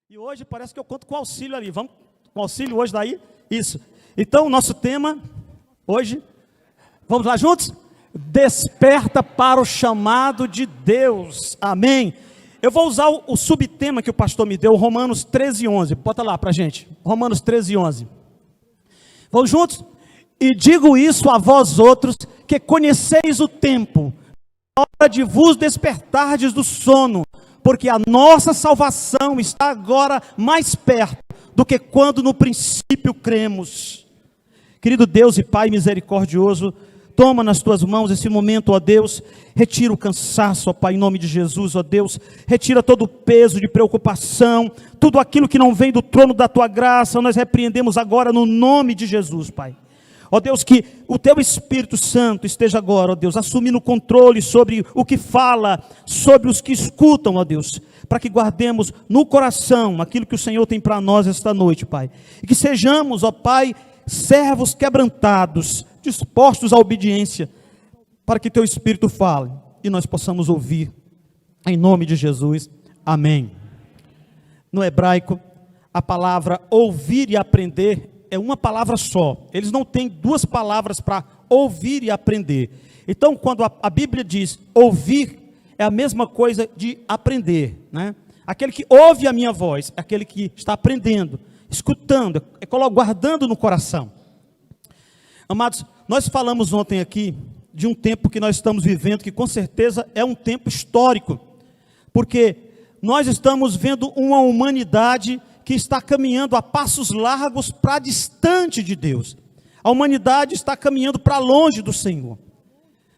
E hoje parece que eu conto com o auxílio ali. Vamos com o auxílio hoje daí? Isso. Então, o nosso tema hoje, vamos lá juntos? Desperta para o chamado de Deus. Amém. Eu vou usar o subtema que o pastor me deu, Romanos 13:11. Bota lá para a gente. Romanos 13:11. Vamos juntos? E digo isso a vós outros, que conheceis o tempo, a hora de vos despertardes do sono, porque a nossa salvação está agora mais perto do que quando no princípio cremos. Querido Deus e Pai misericordioso, toma nas tuas mãos esse momento, ó Deus, retira o cansaço, ó Pai, em nome de Jesus, ó Deus, retira todo o peso de preocupação, tudo aquilo que não vem do trono da tua graça, nós repreendemos agora no nome de Jesus, Pai. Ó Deus, que o teu Espírito Santo esteja agora, ó Deus, assumindo o controle sobre o que fala, sobre os que escutam, ó Deus, para que guardemos no coração aquilo que o Senhor tem para nós esta noite, Pai. E que sejamos, ó Pai, servos quebrantados, dispostos à obediência, para que teu Espírito fale e nós possamos ouvir, em nome de Jesus, amém. No hebraico, a palavra ouvir e aprender é uma palavra só. Eles não têm duas palavras para ouvir e aprender. Então, quando a Bíblia diz ouvir, é a mesma coisa de aprender, né? Aquele que ouve a minha voz, é aquele que está aprendendo, escutando, guardando no coração. Amados, nós falamos ontem aqui de um tempo que nós estamos vivendo, que com certeza é um tempo histórico, porque nós estamos vendo uma humanidade que está caminhando a passos largos para distante de Deus. A humanidade está caminhando para longe do Senhor.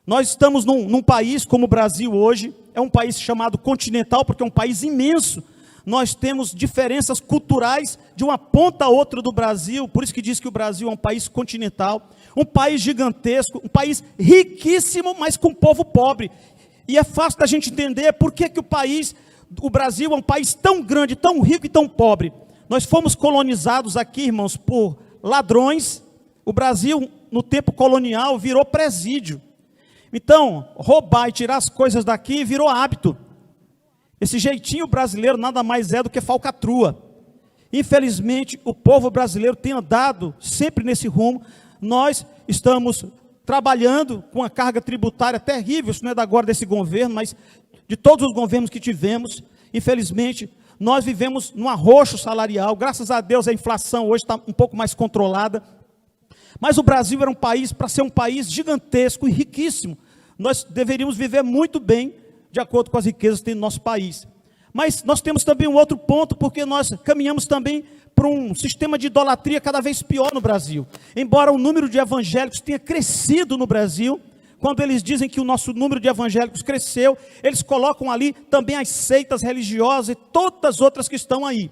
Nós estamos num país como o Brasil hoje, é um país chamado continental, porque é um país imenso. Nós temos diferenças culturais de uma ponta a outra do Brasil, por isso que diz que o Brasil é um país continental, um país gigantesco, um país riquíssimo, mas com povo pobre. E é fácil da gente entender por que o Brasil é um país tão grande, tão rico e tão pobre. Nós fomos colonizados aqui, irmãos, por ladrões. O Brasil, no tempo colonial, virou presídio. Então, roubar e tirar as coisas daqui virou hábito. Esse jeitinho brasileiro nada mais é do que falcatrua. Infelizmente, o povo brasileiro tem andado sempre nesse rumo. Nós estamos trabalhando com uma carga tributária terrível. Isso não é da agora desse governo, mas de todos os governos que tivemos. Infelizmente, nós vivemos num arroxo salarial. Graças a Deus a inflação hoje está um pouco mais controlada. Mas o Brasil era um país, para ser um país gigantesco e riquíssimo, nós deveríamos viver muito bem, de acordo com as riquezas que tem no nosso país. Mas nós temos também um outro ponto, porque nós caminhamos também para um sistema de idolatria cada vez pior no Brasil. Embora o número de evangélicos tenha crescido no Brasil, quando eles dizem que o nosso número de evangélicos cresceu, eles colocam ali também as seitas religiosas e todas as outras que estão aí.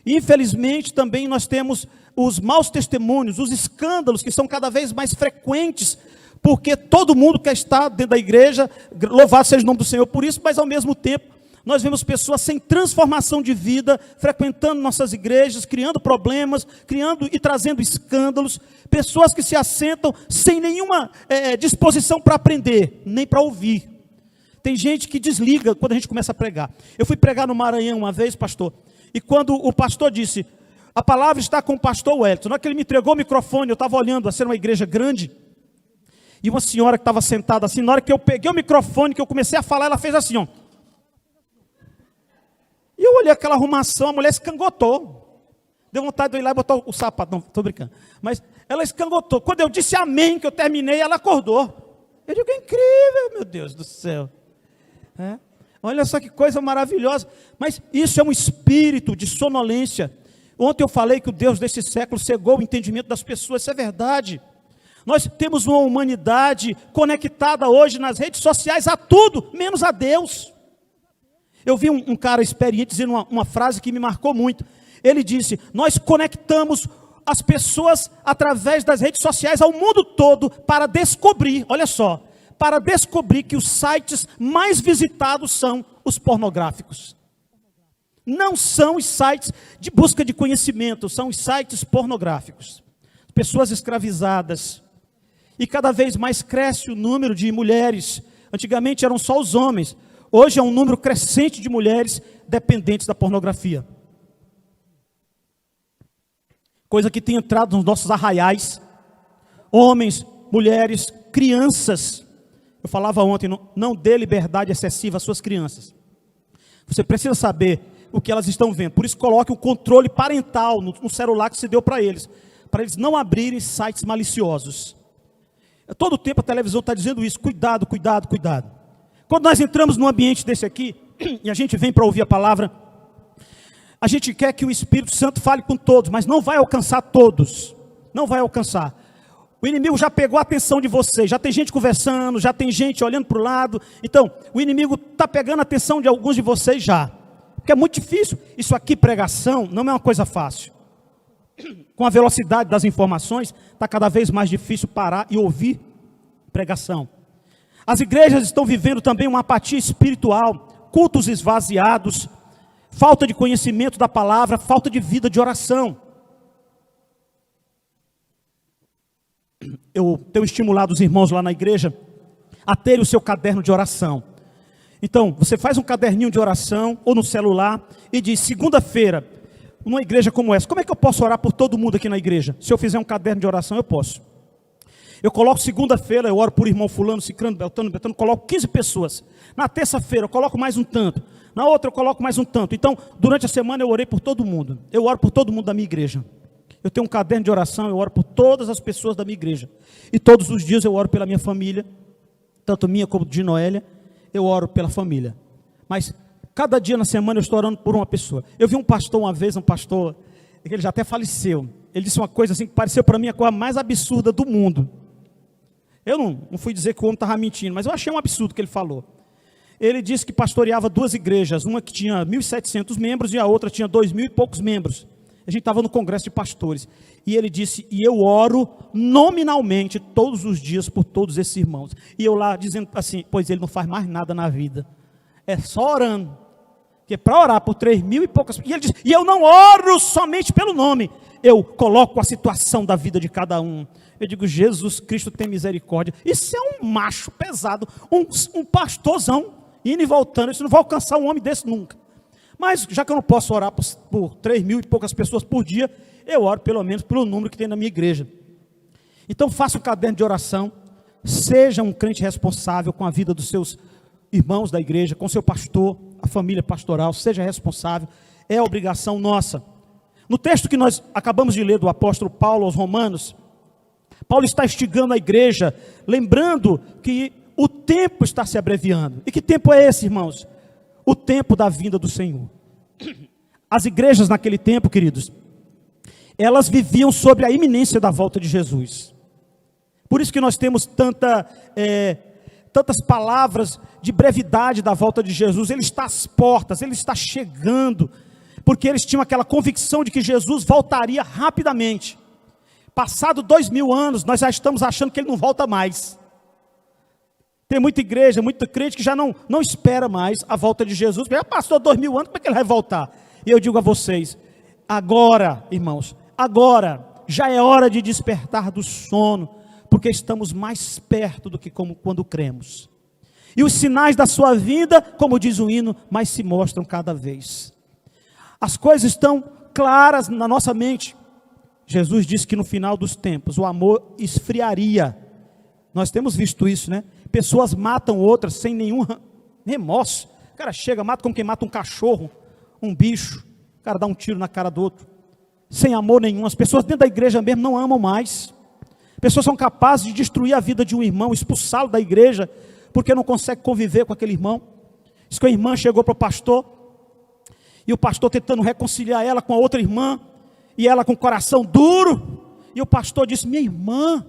Infelizmente também nós temos os maus testemunhos, os escândalos que são cada vez mais frequentes, porque todo mundo quer estar dentro da igreja, louvado seja o nome do Senhor por isso, mas ao mesmo tempo nós vemos pessoas sem transformação de vida, frequentando nossas igrejas, criando problemas, criando e trazendo escândalos, pessoas que se assentam sem nenhuma disposição para aprender, nem para ouvir. Tem gente que desliga quando a gente começa a pregar. Eu fui pregar no Maranhão uma vez, pastor, e quando o pastor disse, a palavra está com o pastor Wellington, na hora que ele me entregou o microfone, eu estava olhando, assim, uma igreja grande, e uma senhora que estava sentada assim, na hora que eu peguei o microfone, que eu comecei a falar, ela fez assim, ó. E eu olhei aquela arrumação, a mulher escangotou. Deu vontade de eu ir lá e botar o sapato. Não, estou brincando. Mas ela escangotou. Quando eu disse amém, que eu terminei, ela acordou. Eu digo, é incrível, meu Deus do céu. Olha só que coisa maravilhosa. Mas isso é um espírito de sonolência. Ontem eu falei que o Deus desse século cegou o entendimento das pessoas. Isso é verdade. Nós temos uma humanidade conectada hoje nas redes sociais a tudo, menos a Deus. Eu vi um cara experiente dizendo uma frase que me marcou muito. Ele disse, nós conectamos as pessoas através das redes sociais ao mundo todo para descobrir, olha só, para descobrir que os sites mais visitados são os pornográficos. Não são os sites de busca de conhecimento, são os sites pornográficos. Pessoas escravizadas. E cada vez mais cresce o número de mulheres. Antigamente eram só os homens. Hoje é um número crescente de mulheres dependentes da pornografia. coisa que tem entrado nos nossos arraiais, homens, mulheres, crianças. Eu falava ontem, não dê liberdade excessiva às suas crianças. Você precisa saber o que elas estão vendo. Por isso coloque o controle parental no celular que você deu para eles não abrirem sites maliciosos. Todo o tempo a televisão está dizendo isso, cuidado, cuidado, cuidado. Quando nós entramos num ambiente desse aqui, e a gente vem para ouvir a palavra, a gente quer que o Espírito Santo fale com todos, mas não vai alcançar todos, não vai alcançar. O inimigo já pegou a atenção de vocês, já tem gente conversando, já tem gente olhando para o lado. Então, o inimigo está pegando a atenção de alguns de vocês já. Porque é muito difícil. Isso aqui, pregação, não é uma coisa fácil. Com a velocidade das informações, está cada vez mais difícil parar e ouvir pregação. As igrejas estão vivendo também uma apatia espiritual, cultos esvaziados, falta de conhecimento da palavra, falta de vida de oração. Eu tenho estimulado os irmãos lá na igreja a terem o seu caderno de oração. Então, você faz um caderninho de oração ou no celular e diz: segunda-feira, numa igreja como essa, como é que eu posso orar por todo mundo aqui na igreja? Se eu fizer um caderno de oração, eu posso. Eu coloco segunda-feira, eu oro por irmão fulano, cicrano, beltrano, coloco 15 pessoas. Na terça-feira eu coloco mais um tanto. Na outra eu coloco mais um tanto. Então, durante a semana eu orei por todo mundo. Eu oro por todo mundo da minha igreja. Eu tenho um caderno de oração, eu oro por todas as pessoas da minha igreja. E todos os dias eu oro pela minha família, tanto minha como de Noélia, eu oro pela família. Mas cada dia na semana eu estou orando por uma pessoa. Eu vi um pastor uma vez, ele já até faleceu. Ele disse uma coisa assim que pareceu para mim a coisa mais absurda do mundo. Eu não fui dizer que o homem estava mentindo, mas eu achei um absurdo o que ele falou. Ele disse que pastoreava duas igrejas, uma que tinha 1.700 membros e a outra tinha 2.000 e poucos membros. A gente estava no congresso de pastores. E ele disse: e eu oro nominalmente todos os dias por todos esses irmãos. E eu lá dizendo assim: pois ele não faz mais nada na vida. É só orando. Porque para orar por 3.000 e poucas... E ele diz: e eu não oro somente pelo nome. Eu coloco a situação da vida de cada um. Eu digo: Jesus Cristo tem misericórdia. Isso é um macho pesado. Um pastorzão indo e voltando. Isso não vai alcançar um homem desse nunca. Mas já que eu não posso orar por 3.000 e poucas pessoas por dia, eu oro pelo menos pelo número que tem na minha igreja. Então faça um caderno de oração, seja um crente responsável com a vida dos seus irmãos da igreja, com seu pastor, a família pastoral, seja responsável, é obrigação nossa. No texto que nós acabamos de ler do apóstolo Paulo aos Romanos, Paulo está instigando a igreja, lembrando que o tempo está se abreviando. E que tempo é esse, irmãos? O tempo da vinda do Senhor. As igrejas naquele tempo, queridos, elas viviam sobre a iminência da volta de Jesus. Por isso que nós temos tantas palavras de brevidade da volta de Jesus. Ele está às portas, ele está chegando, porque eles tinham aquela convicção de que Jesus voltaria rapidamente. Passado 2.000 anos, nós já estamos achando que ele não volta mais. Tem muita igreja, muito crente que já não espera mais a volta de Jesus. Já passou 2.000 anos, como é que ele vai voltar? E eu digo a vocês, agora, irmãos, agora já é hora de despertar do sono, porque estamos mais perto do que quando cremos. E os sinais da sua vinda, como diz o hino, mais se mostram cada vez. As coisas estão claras na nossa mente. Jesus disse que no final dos tempos o amor esfriaria. Nós temos visto isso, né? Pessoas matam outras sem nenhum remorso. O cara chega, mata como quem mata um cachorro, um bicho. O cara dá um tiro na cara do outro. Sem amor nenhum. As pessoas dentro da igreja mesmo não amam mais. Pessoas são capazes de destruir a vida de um irmão, expulsá-lo da igreja, porque não consegue conviver com aquele irmão. Diz que a irmã chegou para o pastor, e o pastor tentando reconciliar ela com a outra irmã, e ela com o coração duro, e o pastor disse: minha irmã,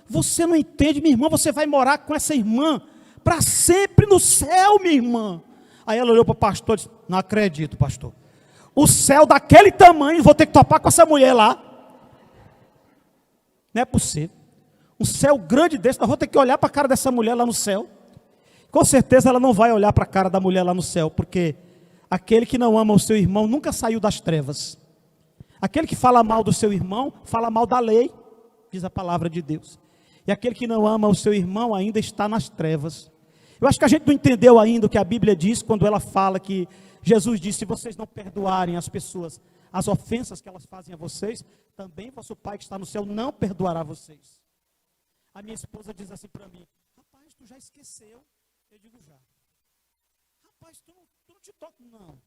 você não entende, minha irmã, você vai morar com essa irmã para sempre no céu, minha irmã. Aí ela olhou para o pastor e disse: não acredito, pastor, o céu daquele tamanho, vou ter que topar com essa mulher lá. Não é possível, um céu grande desse, nós vamos ter que olhar para a cara dessa mulher lá no céu. Com certeza ela não vai olhar para a cara da mulher lá no céu, porque aquele que não ama o seu irmão nunca saiu das trevas. Aquele que fala mal do seu irmão, fala mal da lei, diz a palavra de Deus. E aquele que não ama o seu irmão ainda está nas trevas. Eu acho que a gente não entendeu ainda o que a Bíblia diz, quando ela fala que Jesus disse: se vocês não perdoarem as pessoas, as ofensas que elas fazem a vocês, também vosso Pai que está no céu não perdoará vocês. A minha esposa diz assim para mim: rapaz, tu já esqueceu? Eu digo: já. Rapaz, tu não te toca? Não.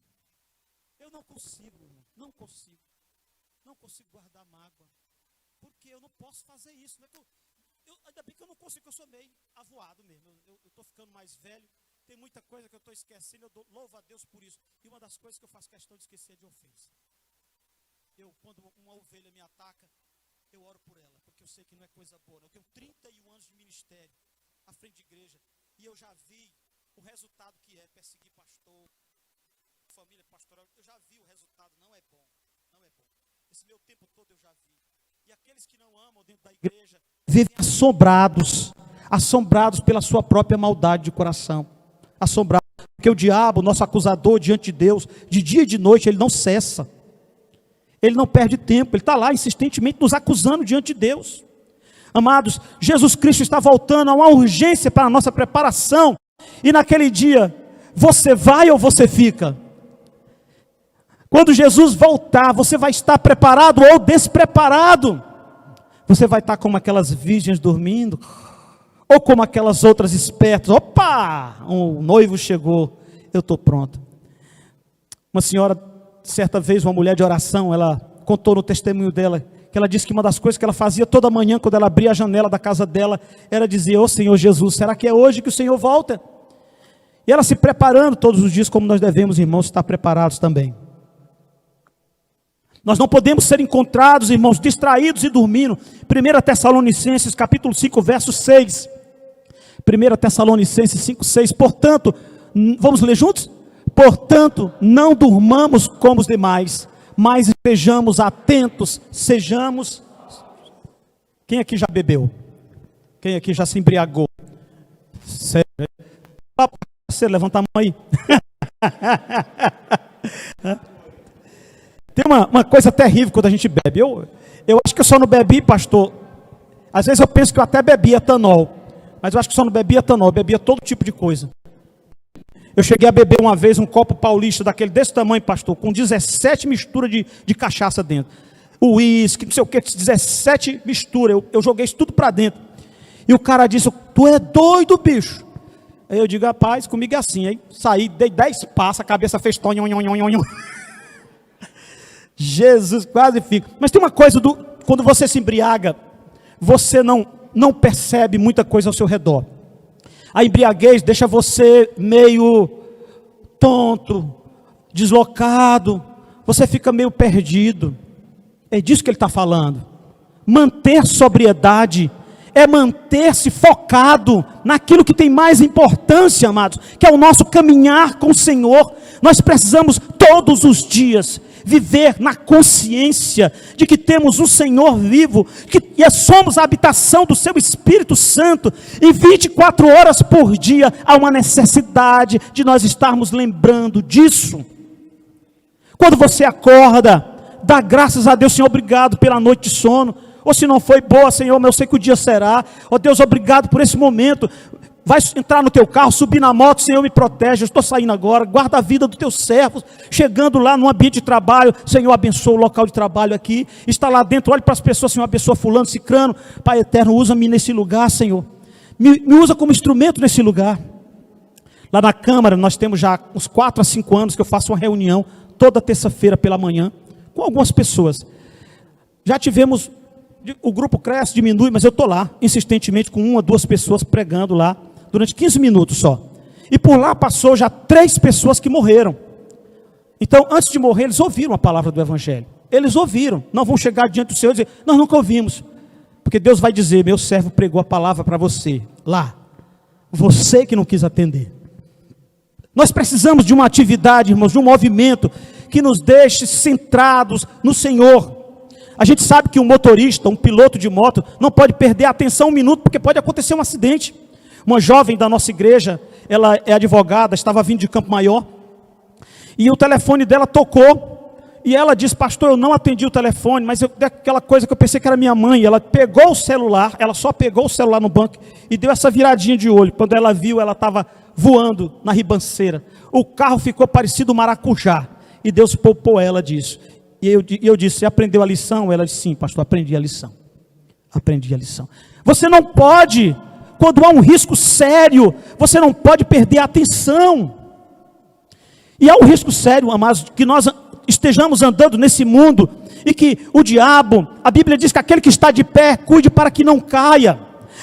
Eu não consigo, irmão. Não consigo. Não consigo guardar mágoa. Porque eu não posso fazer isso. Ainda bem que eu não consigo, eu sou meio avoado mesmo. Eu estou ficando mais velho. Tem muita coisa que eu estou esquecendo. Eu louvo a Deus por isso. E uma das coisas que eu faço questão de esquecer é de ofensa. Quando uma ovelha me ataca, eu oro por ela. Porque eu sei que não é coisa boa. Eu tenho 31 anos de ministério à frente de igreja. E eu já vi o resultado que é perseguir pastor, família pastoral. Eu já vi o resultado. Não é bom. Não é bom. Esse meu tempo todo eu já vi. E aqueles que não amam dentro da igreja vivem assombrados pela sua própria maldade de coração. Assombrados, porque o diabo, nosso acusador diante de Deus, de dia e de noite, ele não cessa. Ele não perde tempo, ele está lá insistentemente nos acusando diante de Deus. Amados, Jesus Cristo está voltando a uma urgência para a nossa preparação. E naquele dia, você vai ou você fica? Quando Jesus voltar, você vai estar preparado ou despreparado? Você vai estar como aquelas virgens dormindo? Ou como aquelas outras espertas? Opa, o noivo chegou, eu estou pronto. Uma senhora, certa vez, uma mulher de oração, ela contou no testemunho dela, que ela disse que uma das coisas que ela fazia toda manhã, quando ela abria a janela da casa dela, era dizer: ô Senhor Jesus, será que é hoje que o Senhor volta? E ela se preparando todos os dias, como nós devemos, irmãos, estar preparados também. Nós não podemos ser encontrados, irmãos, distraídos e dormindo. 1 Tessalonicenses, capítulo 5, verso 6. 1 Tessalonicenses 5, 6. Portanto, vamos ler juntos? Portanto, não durmamos como os demais, mas estejamos atentos, sejamos... Quem aqui já bebeu? Quem aqui já se embriagou? Sério? Você levanta a mão aí. Tem uma coisa terrível quando a gente bebe. Eu acho que eu só não bebi, pastor. Às vezes eu penso que eu até bebi etanol. Mas eu acho que só não bebi etanol. Eu bebia todo tipo de coisa. Eu cheguei a beber uma vez um copo paulista daquele desse tamanho, pastor, com 17 misturas de cachaça dentro. Uísque, não sei o que, 17 misturas. Eu joguei isso tudo para dentro. E o cara disse: tu é doido, bicho. Aí eu digo: rapaz, comigo é assim. Aí saí, dei 10 passos, a cabeça fez tonho. Jesus, quase fica. Mas tem uma coisa, quando você se embriaga, você não percebe muita coisa ao seu redor. A embriaguez deixa você meio tonto, deslocado, você fica meio perdido. É disso que ele está falando. Manter sobriedade é manter-se focado naquilo que tem mais importância, amados, que é o nosso caminhar com o Senhor. Nós precisamos todos os dias viver na consciência de que temos um Senhor vivo, que somos a habitação do seu Espírito Santo, e 24 horas por dia há uma necessidade de nós estarmos lembrando disso. Quando você acorda, dá graças a Deus: Senhor, obrigado pela noite de sono. Ou se não foi boa, Senhor, mas eu sei que o dia será. Ó Deus, obrigado por esse momento. Vai entrar no teu carro, subir na moto: Senhor, me protege, eu estou saindo agora. Guarda a vida dos teus servos. Chegando lá no ambiente de trabalho, Senhor, abençoa o local de trabalho aqui. Está lá dentro, olhe para as pessoas: Senhor, abençoa fulano, cicrano. Pai eterno, usa-me nesse lugar, Senhor. Me usa como instrumento nesse lugar. Lá na Câmara, nós temos já uns 4 a 5 anos que eu faço uma reunião toda terça-feira pela manhã com algumas pessoas. Já tivemos, o grupo cresce, diminui, mas eu estou lá insistentemente com 1 a 2 pessoas pregando lá durante 15 minutos só. E por lá passou já 3 pessoas que morreram. Então, antes de morrer, eles ouviram a palavra do Evangelho. Eles ouviram. Não vão chegar diante do Senhor e dizer: nós nunca ouvimos. Porque Deus vai dizer: meu servo pregou a palavra para você. Lá. Você que não quis atender. Nós precisamos de uma atividade, irmãos, de um movimento que nos deixe centrados no Senhor. A gente sabe que um motorista, um piloto de moto, não pode perder a atenção 1 minuto, porque pode acontecer um acidente. Uma jovem da nossa igreja, ela é advogada, estava vindo de Campo Maior, e o telefone dela tocou, e ela disse: pastor, eu não atendi o telefone, mas aquela coisa que eu pensei que era minha mãe. Ela pegou o celular, ela só pegou o celular no banco, e deu essa viradinha de olho. Quando ela viu, ela estava voando na ribanceira, o carro ficou parecido um maracujá, e Deus poupou ela disso. E eu disse, você aprendeu a lição? Ela disse, sim, pastor, aprendi a lição. Aprendi a lição. Você não pode, quando há um risco sério, você não pode perder a atenção. E há um risco sério, amados, que nós estejamos andando nesse mundo e que o diabo, a Bíblia diz que aquele que está de pé, cuide para que não caia.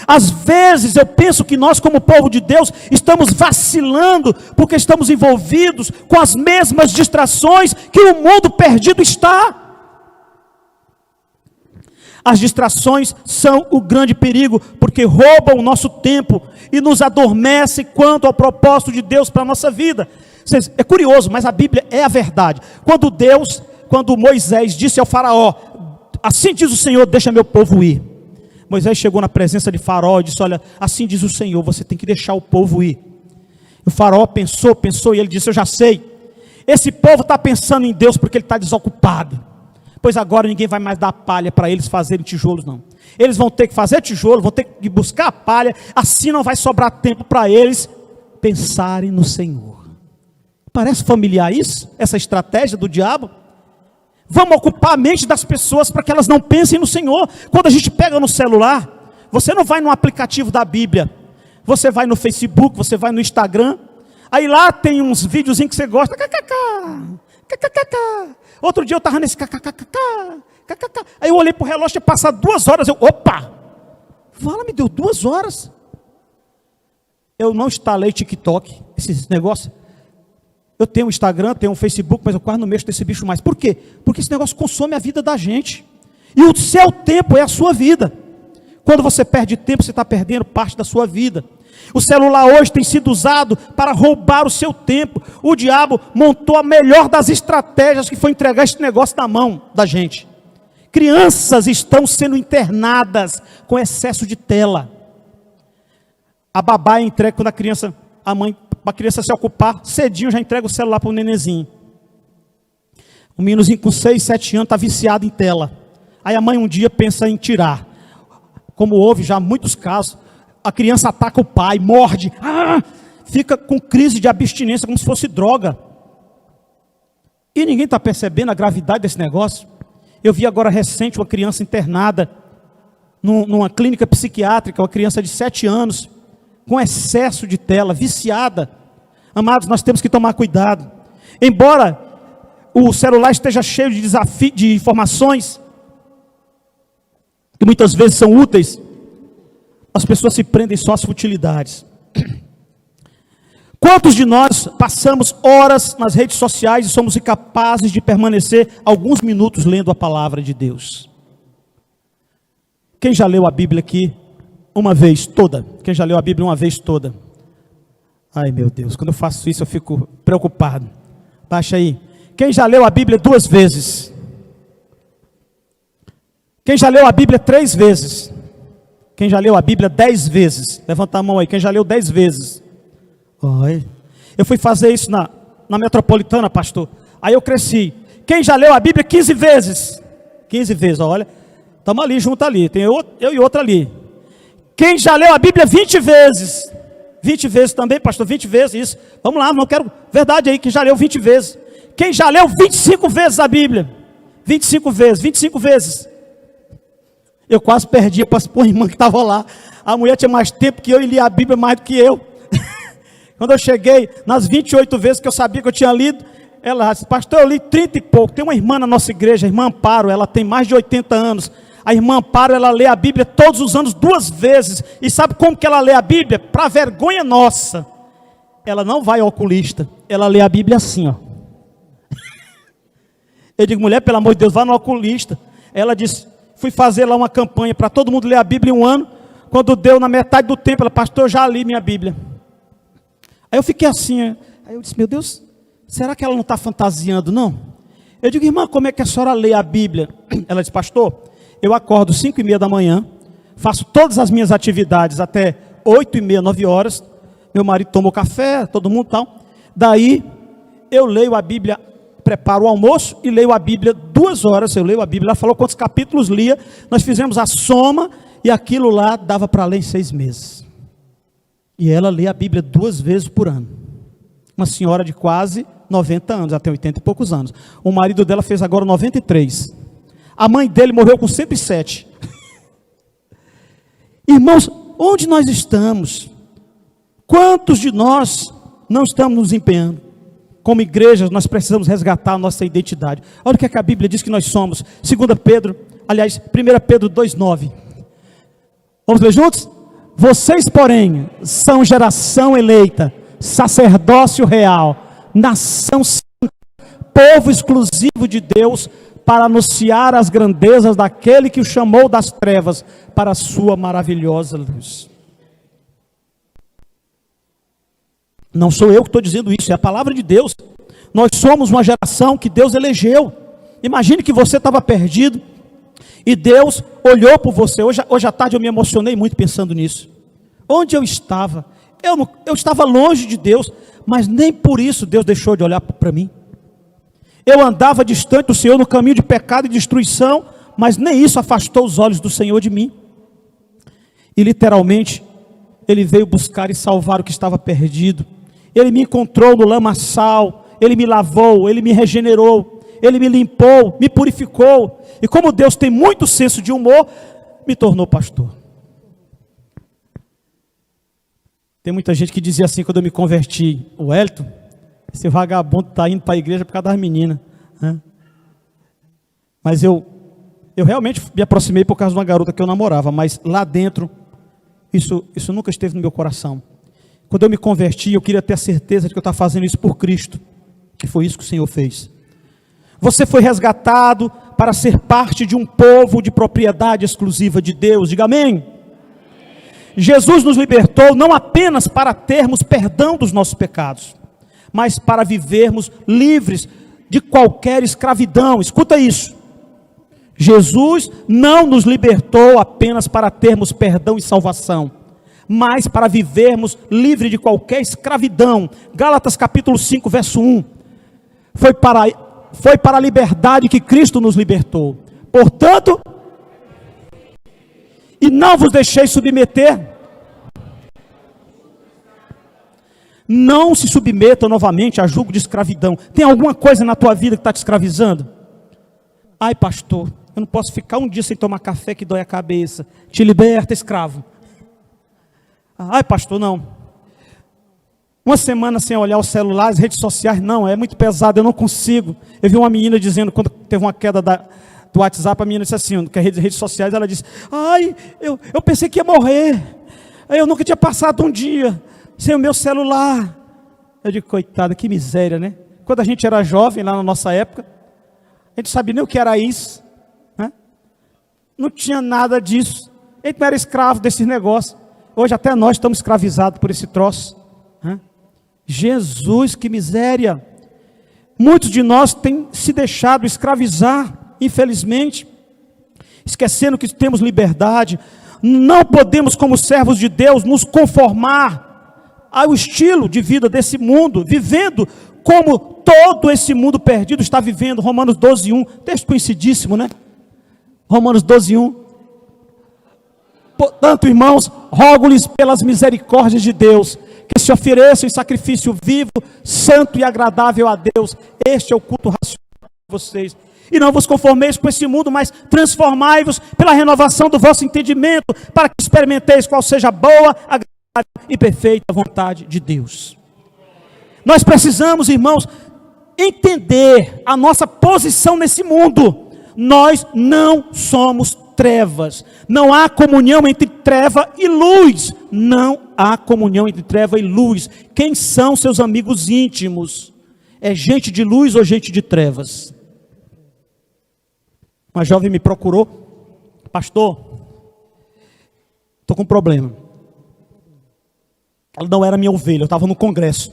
Às vezes eu penso que nós, como povo de Deus, estamos vacilando porque estamos envolvidos com as mesmas distrações que o mundo perdido está. As distrações são o grande perigo, porque roubam o nosso tempo e nos adormecem quanto ao propósito de Deus para a nossa vida. É curioso, mas a Bíblia é a verdade. Quando Moisés disse ao faraó, assim diz o Senhor, deixa meu povo ir. Moisés chegou na presença de faraó e disse, olha, assim diz o Senhor, você tem que deixar o povo ir. O faraó pensou e ele disse, eu já sei. Esse povo está pensando em Deus porque ele está desocupado. Pois agora ninguém vai mais dar palha para eles fazerem tijolos, não. Eles vão ter que fazer tijolo, vão ter que buscar a palha, assim não vai sobrar tempo para eles pensarem no Senhor. Parece familiar isso? Essa estratégia do diabo? Vamos ocupar a mente das pessoas para que elas não pensem no Senhor. Quando a gente pega no celular, você não vai no aplicativo da Bíblia, você vai no Facebook, você vai no Instagram, aí lá tem uns videozinhos que você gosta, outro dia eu estava nesse aí eu olhei para o relógio, tinha passado 2 horas, opa, me deu 2 horas, eu não instalei TikTok, esses negócios, eu tenho um Instagram, tenho um Facebook, mas eu quase não mexo desse bicho mais, por quê? Porque esse negócio consome a vida da gente, e o seu tempo é a sua vida, quando você perde tempo, você está perdendo parte da sua vida. O celular hoje tem sido usado para roubar o seu tempo. O diabo montou a melhor das estratégias, que foi entregar esse negócio na mão da gente. Crianças estão sendo internadas com excesso de tela. A babá entrega quando a criança se ocupar, cedinho já entrega o celular para o nenenzinho. Um meninozinho com 6, 7 anos está viciado em tela. Aí a mãe um dia pensa em tirar. Como houve já muitos casos. A criança ataca o pai, morde, fica com crise de abstinência, como se fosse droga. E ninguém está percebendo a gravidade desse negócio. Eu vi agora recente uma criança internada numa clínica psiquiátrica, uma criança de 7 anos, com excesso de tela, viciada. Amados, nós temos que tomar cuidado. Embora o celular esteja cheio de desafios, de informações, que muitas vezes são úteis, as pessoas se prendem só às futilidades. Quantos de nós passamos horas nas redes sociais e somos incapazes de permanecer alguns minutos lendo a palavra de Deus? Quem já leu a Bíblia aqui uma vez toda? Quem já leu a Bíblia uma vez toda? Ai meu Deus, quando eu faço isso eu fico preocupado. Baixa aí. Quem já leu a Bíblia 2 vezes? Quem já leu a Bíblia 3 vezes? Quem já leu a Bíblia 10 vezes? Levanta a mão aí, quem já leu 10 vezes? Oi. Eu fui fazer isso na Metropolitana, pastor. Aí eu cresci. Quem já leu a Bíblia 15 vezes? 15 vezes, olha. Estamos ali, junto ali. Tem eu e outra ali. Quem já leu a Bíblia 20 vezes? 20 vezes também, pastor, 20 vezes isso. Vamos lá, não quero... Verdade aí, quem já leu 20 vezes. Quem já leu 25 vezes a Bíblia? 25 vezes. Eu quase perdi para a irmã que estava lá. A mulher tinha mais tempo que eu e lia a Bíblia mais do que eu. Quando eu cheguei, nas 28 vezes que eu sabia que eu tinha lido, ela disse, pastor, eu li 30 e pouco. Tem uma irmã na nossa igreja, a irmã Amparo, ela tem mais de 80 anos. A irmã Amparo, ela lê a Bíblia todos os anos 2 vezes. E sabe como que ela lê a Bíblia? Para vergonha nossa. Ela não vai ao oculista, ela lê a Bíblia assim, ó. Eu digo, mulher, pelo amor de Deus, vá no oculista. Ela disse, fui fazer lá uma campanha para todo mundo ler a Bíblia em 1 ano. Quando deu na metade do tempo, ela, pastor, eu já li minha Bíblia. Aí eu fiquei assim, aí eu disse, meu Deus, será que ela não está fantasiando, não? Eu digo, irmã, como é que a senhora lê a Bíblia? Ela disse, pastor, eu acordo 5:30 da manhã, faço todas as minhas atividades até 8:30, 9 horas, meu marido toma o café, todo mundo tal, daí eu leio a Bíblia, preparo o almoço e leio a Bíblia 2 horas, eu leio a Bíblia, ela falou quantos capítulos lia, nós fizemos a soma e aquilo lá dava para ler em 6 meses. E ela lê a Bíblia 2 vezes por ano. Uma senhora de quase 90 anos, ela tem 80 e poucos anos. O marido dela fez agora 93. A mãe dele morreu com 107. Irmãos, onde nós estamos? Quantos de nós não estamos nos empenhando? Como igrejas, nós precisamos resgatar a nossa identidade. Olha o que a Bíblia diz que nós somos. 1 Pedro 2,9. Vamos ler juntos? Vocês, porém, são geração eleita, sacerdócio real, nação santa, povo exclusivo de Deus, para anunciar as grandezas daquele que o chamou das trevas para a sua maravilhosa luz. Não sou eu que estou dizendo isso, é a palavra de Deus. Nós somos uma geração que Deus elegeu. Imagine que você estava perdido e Deus olhou por você. Hoje à tarde eu me emocionei muito pensando nisso. Onde eu estava? Eu estava longe de Deus, mas nem por isso Deus deixou de olhar para mim. Eu andava distante do Senhor no caminho de pecado e destruição, mas nem isso afastou os olhos do Senhor de mim. E literalmente, Ele veio buscar e salvar o que estava perdido. Ele me encontrou no lamaçal, Ele me lavou, Ele me regenerou, Ele me limpou, me purificou. E como Deus tem muito senso de humor, me tornou pastor. Tem muita gente que dizia assim quando eu me converti: o Wellington, esse vagabundo está indo para a igreja por causa das meninas, né? Mas eu realmente me aproximei por causa de uma garota que eu namorava, mas lá dentro, isso nunca esteve no meu coração. Quando eu me converti, eu queria ter a certeza de que eu estava fazendo isso por Cristo, que foi isso que o Senhor fez. Você foi resgatado para ser parte de um povo de propriedade exclusiva de Deus, diga amém. Jesus nos libertou não apenas para termos perdão dos nossos pecados, mas para vivermos livres de qualquer escravidão. Escuta isso. Jesus não nos libertou apenas para termos perdão e salvação, mas para vivermos livre de qualquer escravidão. Gálatas capítulo 5, verso 1. Foi para a liberdade que Cristo nos libertou. Portanto, e não vos deixei submeter. Não se submeta novamente a jugo de escravidão. Tem alguma coisa na tua vida que está te escravizando? Ai, pastor, eu não posso ficar um dia sem tomar café que dói a cabeça. Te liberta, escravo. Ai, pastor, não. Uma semana sem olhar o celular, as redes sociais, não, é muito pesado, eu não consigo. Eu vi uma menina dizendo, quando teve uma queda do WhatsApp, a menina disse assim, que é redes sociais, ela disse: ai, eu pensei que ia morrer. Eu nunca tinha passado um dia sem o meu celular. Eu digo, coitada, que miséria, né? Quando a gente era jovem, lá na nossa época, a gente não sabia nem o que era isso, né? Não tinha nada disso. A gente não era escravo desses negócios. Hoje até nós estamos escravizados por esse troço, né? Jesus, que miséria. Muitos de nós têm se deixado escravizar, infelizmente, esquecendo que temos liberdade. Não podemos, como servos de Deus, nos conformar ao estilo de vida desse mundo, vivendo como todo esse mundo perdido está vivendo. Romanos 12:1, texto conhecidíssimo, né? Romanos 12:1. Portanto, irmãos, rogo-lhes pelas misericórdias de Deus, que se ofereçam em sacrifício vivo, santo e agradável a Deus. Este é o culto racional de vocês. E não vos conformeis com esse mundo, mas transformai-vos pela renovação do vosso entendimento, para que experimenteis qual seja a boa, agradável e perfeita vontade de Deus. Nós precisamos, irmãos, entender a nossa posição nesse mundo. Nós não somos trevas. Não há comunhão entre treva e luz. Não há comunhão entre treva e luz. Quem são seus amigos íntimos? É gente de luz ou gente de trevas? Uma jovem me procurou: pastor, estou com um problema. Ela não era minha ovelha, eu estava no congresso.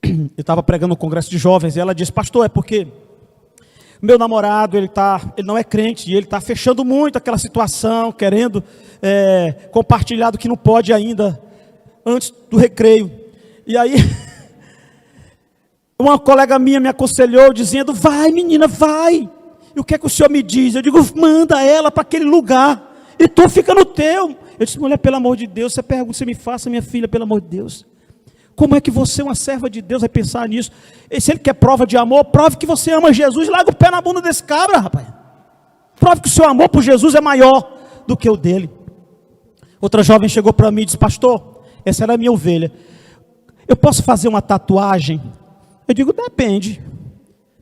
Eu estava pregando no congresso de jovens, e ela disse: pastor, é porque meu namorado, ele não é crente, e ele está fechando muito aquela situação, querendo compartilhar do que não pode ainda, antes do recreio. E aí, uma colega minha me aconselhou, dizendo: vai menina, vai. E o que é que o senhor me diz? Eu digo: manda ela para aquele lugar, e tu fica no teu. Eu disse: mulher, pelo amor de Deus, você pergunta, você me faça, minha filha, pelo amor de Deus. Como é que você, uma serva de Deus, vai pensar nisso? E se ele quer prova de amor, prove que você ama Jesus, larga o pé na bunda desse cabra, rapaz. Prove que o seu amor por Jesus é maior do que o dele. Outra jovem chegou para mim e disse: pastor, essa era a minha ovelha, eu posso fazer uma tatuagem? Eu digo: depende.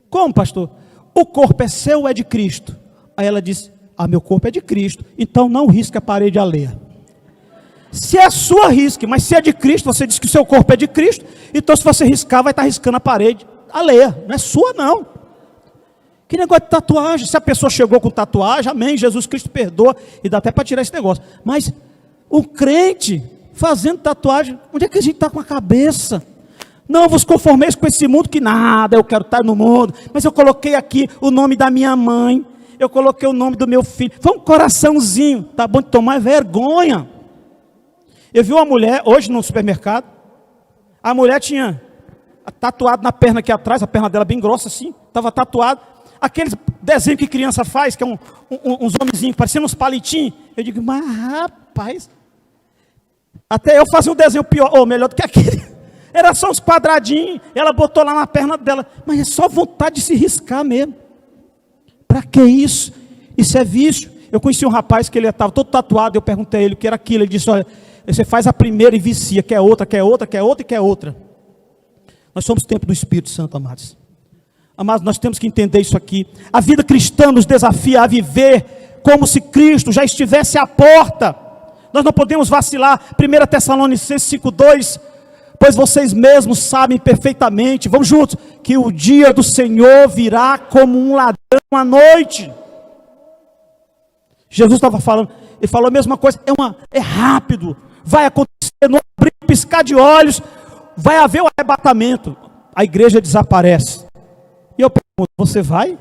Como, pastor? O corpo é seu ou é de Cristo? Aí ela disse: meu corpo é de Cristo, então não risque a parede alheia. Se é sua, risque, mas se é de Cristo, você diz que o seu corpo é de Cristo, então se você riscar, vai estar riscando a parede alheia, não é sua não. Que negócio de tatuagem? Se a pessoa chegou com tatuagem, amém, Jesus Cristo perdoa, e dá até para tirar esse negócio. Mas o crente fazendo tatuagem, onde é que a gente está com a cabeça? Não vos conformeis com esse mundo, que nada, eu quero estar no mundo, mas eu coloquei aqui o nome da minha mãe, eu coloquei o nome do meu filho, foi um coraçãozinho, tá bom de tomar vergonha. Eu vi uma mulher, hoje no supermercado, a mulher tinha tatuado na perna aqui atrás, a perna dela bem grossa assim, estava tatuado, aqueles desenhos que criança faz, que é uns homenzinhos, parecendo uns palitinhos. Eu digo: mas rapaz, até eu fazia um desenho pior, ou melhor do que aquele, era só uns quadradinhos, ela botou lá na perna dela, mas é só vontade de se riscar mesmo. Para que isso? Isso é vício. Eu conheci um rapaz que ele estava todo tatuado, eu perguntei a ele o que era aquilo, ele disse: olha, você faz a primeira e vicia, quer outra, quer outra, quer outra e quer outra. Nós somos templo do Espírito Santo, amados. Amados, nós temos que entender isso aqui. A vida cristã nos desafia a viver como se Cristo já estivesse à porta. Nós não podemos vacilar. 1 Tessalonicenses 5:2, pois vocês mesmos sabem perfeitamente, vamos juntos, que o dia do Senhor virá como um ladrão à noite. Jesus estava falando, ele falou a mesma coisa, é rápido, vai acontecer, no abrir e piscar de olhos, vai haver o arrebatamento, a igreja desaparece. E eu pergunto: você vai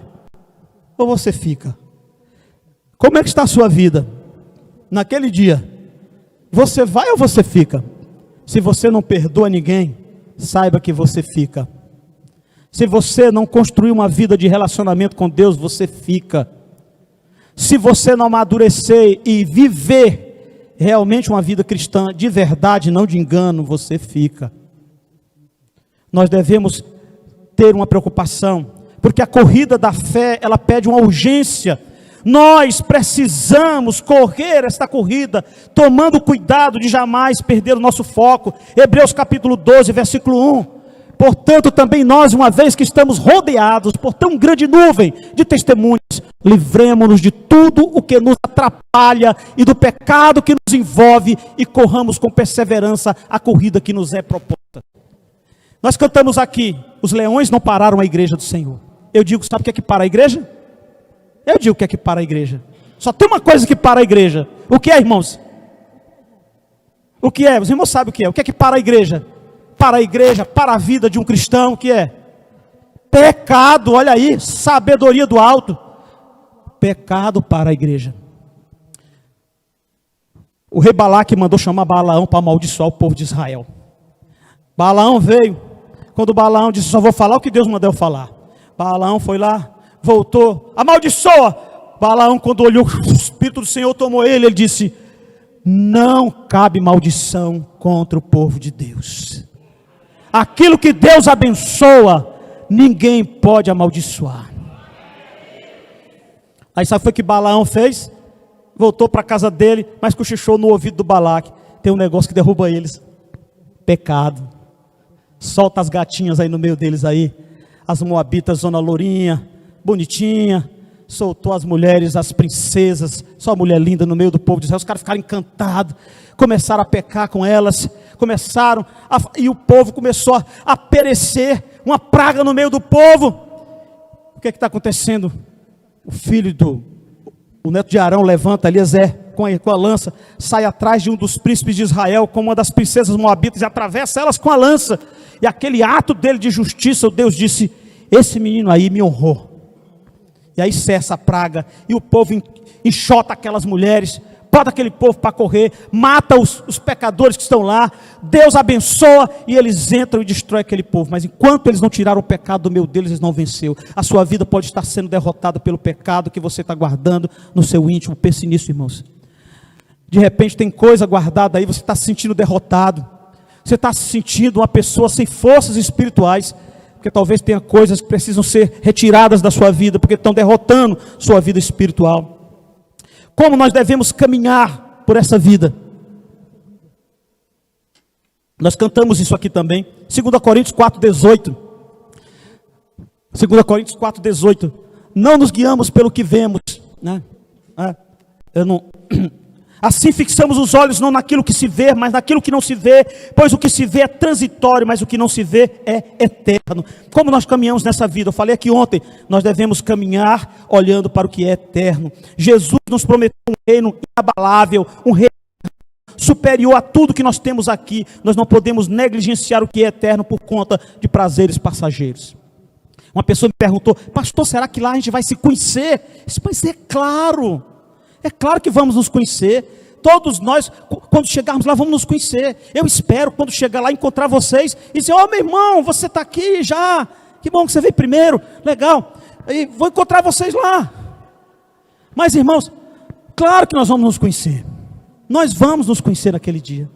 ou você fica? Como é que está a sua vida naquele dia? Você vai ou você fica? Se você não perdoa ninguém, saiba que você fica. Se você não construir uma vida de relacionamento com Deus, você fica. Se você não amadurecer e viver realmente uma vida cristã de verdade, não de engano, você fica. Nós devemos ter uma preocupação, porque a corrida da fé, ela pede uma urgência. Nós precisamos correr esta corrida, tomando cuidado de jamais perder o nosso foco. Hebreus capítulo 12, versículo 1. Portanto, também nós, uma vez que estamos rodeados por tão grande nuvem de testemunhas, livremo-nos de tudo o que nos atrapalha e do pecado que nos envolve, e corramos com perseverança a corrida que nos é proposta. Nós cantamos aqui: os leões não pararam a igreja do Senhor. Eu digo: sabe o que é que para a igreja? Eu digo: o que é que para a igreja? Só tem uma coisa que para a igreja. O que é, irmãos? O que é? Os irmãos sabem o que é. O que é que para a igreja? Para a igreja, para a vida de um cristão, o que é? Pecado, olha aí, sabedoria do alto. Pecado para a igreja. O rei Balaque mandou chamar Balaão para amaldiçoar o povo de Israel. Balaão veio. Quando Balaão disse: só vou falar o que Deus mandou eu falar. Balaão foi lá, voltou, amaldiçoa. Balaão, quando olhou, o Espírito do Senhor tomou ele disse: não cabe maldição contra o povo de Deus. Aquilo que Deus abençoa, ninguém pode amaldiçoar. Aí sabe o que Balaão fez? Voltou para a casa dele, mas cochichou no ouvido do Balaque: tem um negócio que derruba eles, pecado. Solta as gatinhas aí no meio deles aí, as moabitas, zona lourinha, bonitinha. Soltou as mulheres, as princesas, só mulher linda no meio do povo de Israel. Os caras ficaram encantados, começaram a pecar com elas, e o povo começou a perecer, uma praga no meio do povo. O que é que está acontecendo? O neto de Arão levanta, Eliezer, com a lança, sai atrás de um dos príncipes de Israel, com uma das princesas moabitas, e atravessa elas com a lança. E aquele ato dele de justiça, o Deus disse: esse menino aí me honrou. E aí cessa a praga, e o povo enxota aquelas mulheres, bota aquele povo para correr, mata os pecadores que estão lá, Deus abençoa, e eles entram e destroem aquele povo. Mas enquanto eles não tiraram o pecado do meio deles, eles não venceu. A sua vida pode estar sendo derrotada pelo pecado que você está guardando no seu íntimo. Pense nisso, irmãos. De repente tem coisa guardada aí, você está se sentindo derrotado. Você está se sentindo uma pessoa sem forças espirituais, porque talvez tenha coisas que precisam ser retiradas da sua vida, porque estão derrotando sua vida espiritual. Como nós devemos caminhar por essa vida? Nós cantamos isso aqui também, 2 Coríntios 4,18. 2 Coríntios 4,18. Não nos guiamos pelo que vemos, né? Assim fixamos os olhos não naquilo que se vê, mas naquilo que não se vê, pois o que se vê é transitório, mas o que não se vê é eterno. Como nós caminhamos nessa vida? Eu falei aqui ontem, nós devemos caminhar olhando para o que é eterno. Jesus nos prometeu um reino inabalável, um reino superior a tudo que nós temos aqui. Nós não podemos negligenciar o que é eterno por conta de prazeres passageiros. Uma pessoa me perguntou: pastor, será que lá a gente vai se conhecer? Eu disse, mas é claro que vamos nos conhecer. Todos nós, quando chegarmos lá, vamos nos conhecer. Eu espero, quando chegar lá, encontrar vocês e dizer: ó, meu irmão, você está aqui já, que bom que você veio primeiro, legal, e vou encontrar vocês lá. Mas irmãos, claro que nós vamos nos conhecer. Nós vamos nos conhecer naquele dia.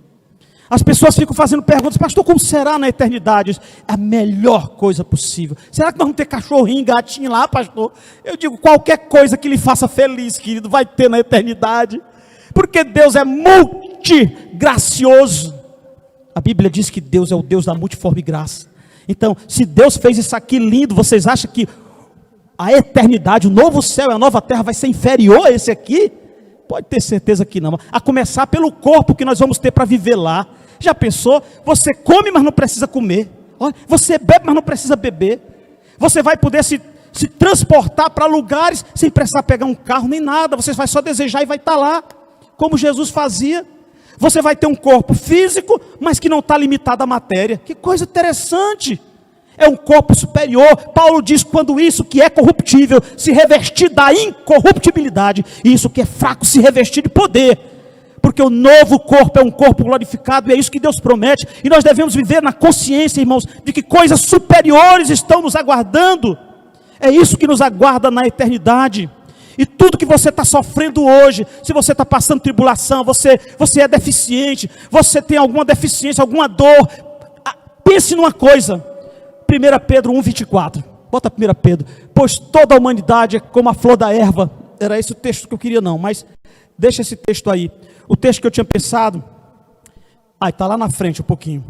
As pessoas ficam fazendo perguntas: pastor, como será na eternidade? A melhor coisa possível. Será que nós vamos ter cachorrinho, gatinho lá, pastor? Eu digo, qualquer coisa que lhe faça feliz, querido, vai ter na eternidade. Porque Deus é multigracioso. A Bíblia diz que Deus é o Deus da multiforme graça. Então, se Deus fez isso aqui lindo, vocês acham que a eternidade, o novo céu e a nova terra vai ser inferior a esse aqui? Pode ter certeza que não. A começar pelo corpo que nós vamos ter para viver lá. Já pensou? Você come, mas não precisa comer. Você bebe, mas não precisa beber. Você vai poder se transportar para lugares sem precisar pegar um carro nem nada. Você vai só desejar e vai estar lá, como Jesus fazia. Você vai ter um corpo físico, mas que não está limitado à matéria. Que coisa interessante. É um corpo superior. Paulo diz: quando isso que é corruptível se revestir da incorruptibilidade, e isso que é fraco se revestir de poder. Porque o novo corpo é um corpo glorificado, e é isso que Deus promete. E nós devemos viver na consciência, irmãos, de que coisas superiores estão nos aguardando. É isso que nos aguarda na eternidade. E tudo que você está sofrendo hoje, se você está passando tribulação, você é deficiente, você tem alguma deficiência, alguma dor, pense numa coisa. 1 Pedro 1,24. Bota 1 Pedro. Pois toda a humanidade é como a flor da erva. Era esse o texto que eu queria não, mas deixa esse texto aí. O texto que eu tinha pensado, está lá na frente um pouquinho.